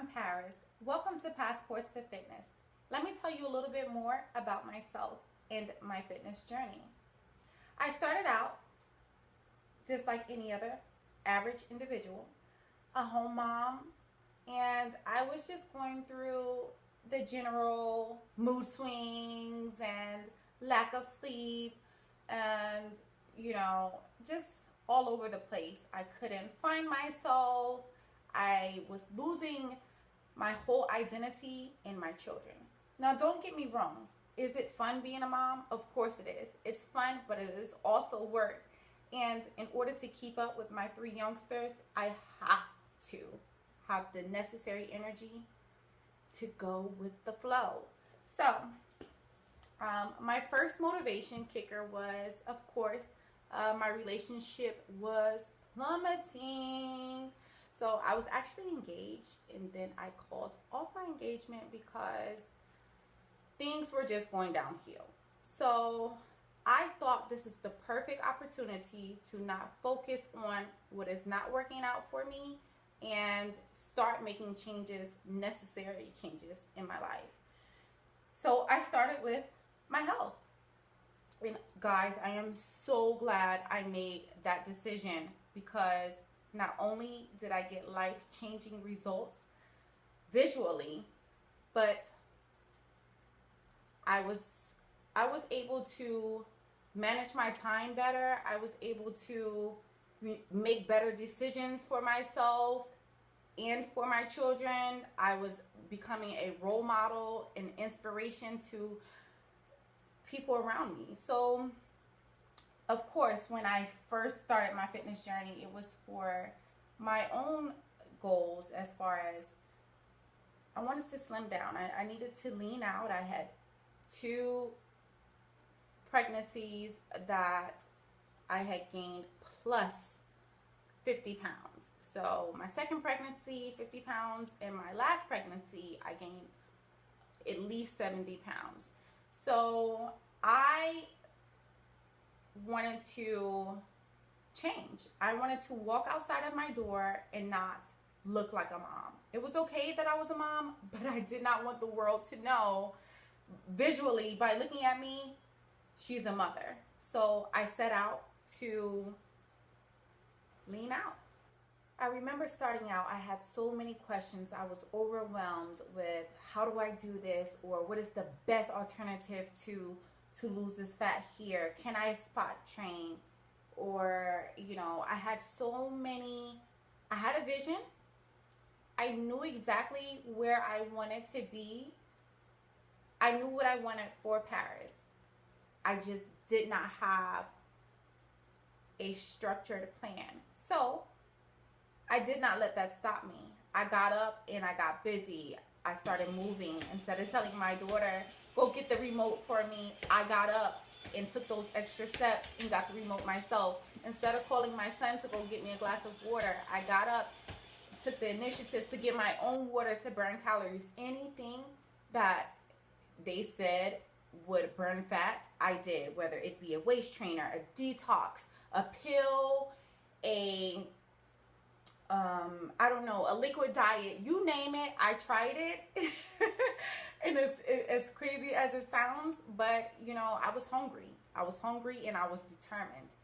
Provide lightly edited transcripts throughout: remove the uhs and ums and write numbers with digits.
I'm Paris. Welcome to Passports to Fitness. Let me tell you a little bit more about myself and my fitness journey. I started out just like any other average individual, a home mom, and I was just going through the general mood swings and lack of sleep and, just all over the place. I couldn't find myself. I was losing my whole identity in my children. Now, don't get me wrong. Is it fun being a mom? Of course it is. It's fun, but it is also work. And in order to keep up with my three youngsters, I have to have the necessary energy to go with the flow. So, my first motivation kicker was, of course, my relationship was plummeting. So I was actually engaged, and then I called off my engagement because things were just going downhill. So I thought this is the perfect opportunity to not focus on what is not working out for me and start making changes, necessary changes in my life. So I started with my health. And guys, I am so glad I made that decision because not only did I get life-changing results visually, but I was able to manage my time better. I was able to make better decisions for myself and for my children. I was becoming a role model and inspiration to people around me. So, of course, when I first started my fitness journey, it was for my own goals as far as I wanted to slim down. I needed to lean out. I had two pregnancies that I had gained plus 50 pounds. So my second pregnancy, 50 pounds, and my last pregnancy, I gained at least 70 pounds. So I wanted to change. I wanted to walk outside of my door and not look like a mom. It was okay that I was a mom, but I did not want the world to know visually by looking at me, she's a mother. So I set out to lean out. I remember starting out, I had so many questions. I was overwhelmed with how do I do this, or what is the best alternative to lose this fat here? Can I spot train? Or, I had so many, I had a vision. I knew exactly where I wanted to be. I knew what I wanted for Paris. I just did not have a structured plan. So I did not let that stop me. I got up and I got busy. I started moving. Instead of telling my daughter, go get the remote for me, I got up and took those extra steps and got the remote myself. Instead of calling my son to go get me a glass of water, I got up, took the initiative to get my own water to burn calories. Anything that they said would burn fat, I did. Whether it be a waist trainer, a detox, a pill, a I don't know, a liquid diet, you name it, I tried it. And it's as crazy as it sounds, but I was hungry. I was hungry and I was determined.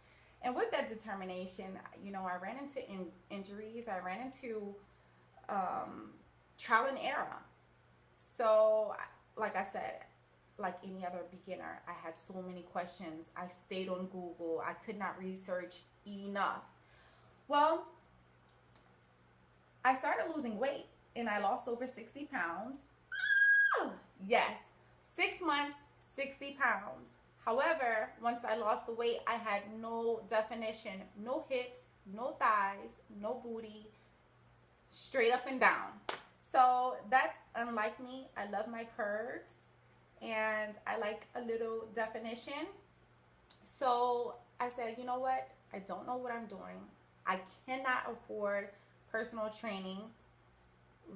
And with that determination, I ran into injuries. I ran into trial and error. So, like I said, like any other beginner, I had so many questions. I stayed on Google. I could not research enough. Well, I started losing weight and I lost over 60 pounds. Yes, 6 months, 60 pounds. However, once I lost the weight, I had no definition, no hips, no thighs, no booty, straight up and down. So that's unlike me. I love my curves and I like a little definition. So I said, you know what? I don't know what I'm doing. I cannot afford personal training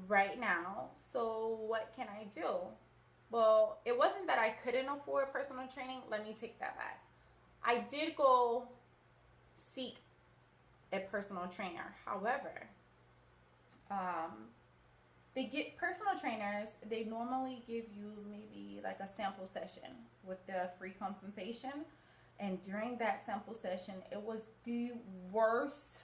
right now. So what can I do? Well, it wasn't that I couldn't afford personal training. Let me take that back. I did go seek a personal trainer. However, They get personal trainers. They normally give you maybe like a sample session with the free consultation. And during that sample session, it was the worst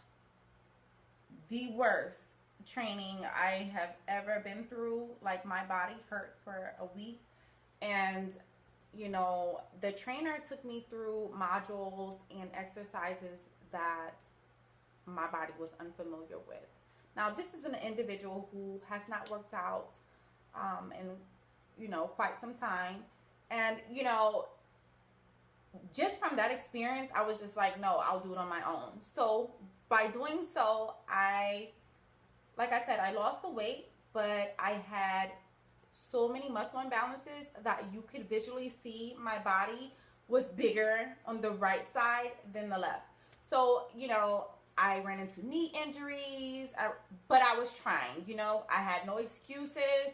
training I have ever been through. Like, my body hurt for a week. And, you know, the trainer took me through modules and exercises that my body was unfamiliar with. Now, this is an individual who has not worked out in, you know, quite some time. And, you know, just from that experience, I was just like, no, I'll do it on my own. So by doing so, like I said, I lost the weight, but I had so many muscle imbalances that you could visually see my body was bigger on the right side than the left. So, you know, I ran into knee injuries, but I was trying, you know, I had no excuses.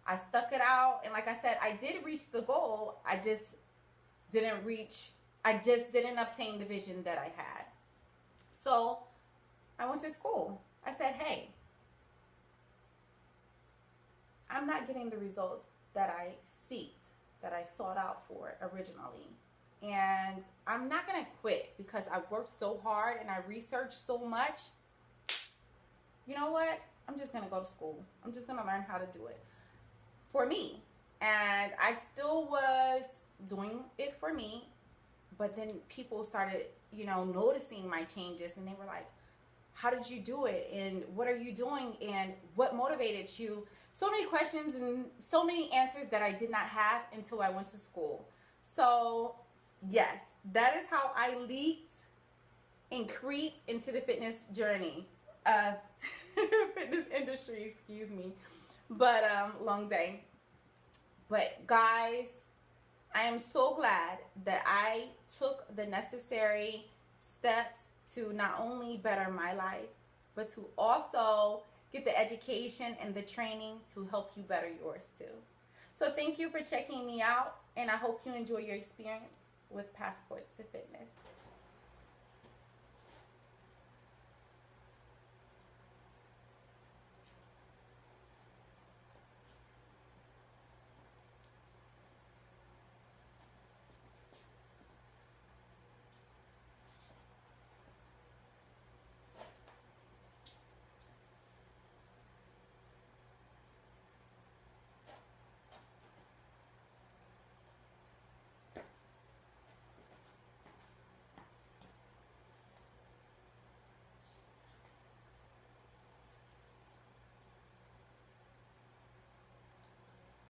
I stuck it out. And like I said, I did reach the goal. I just didn't obtain the vision that I had. So I went to school. I said, hey, I'm not getting the results that I sought out for originally. And I'm not going to quit because I worked so hard and I researched so much. You know what? I'm just going to go to school. I'm just going to learn how to do it for me. And I still was doing it for me. But then people started, you know, noticing my changes. And they were like, how did you do it? And what are you doing? And what motivated you? So many questions and so many answers that I did not have until I went to school. So yes, that is how I leaked and creeped into the fitness journey, fitness industry, excuse me. But long day. But guys, I am so glad that I took the necessary steps to not only better my life, but to also get the education and the training to help you better yours too. So thank you for checking me out, and I hope you enjoy your experience with Passports to Fitness.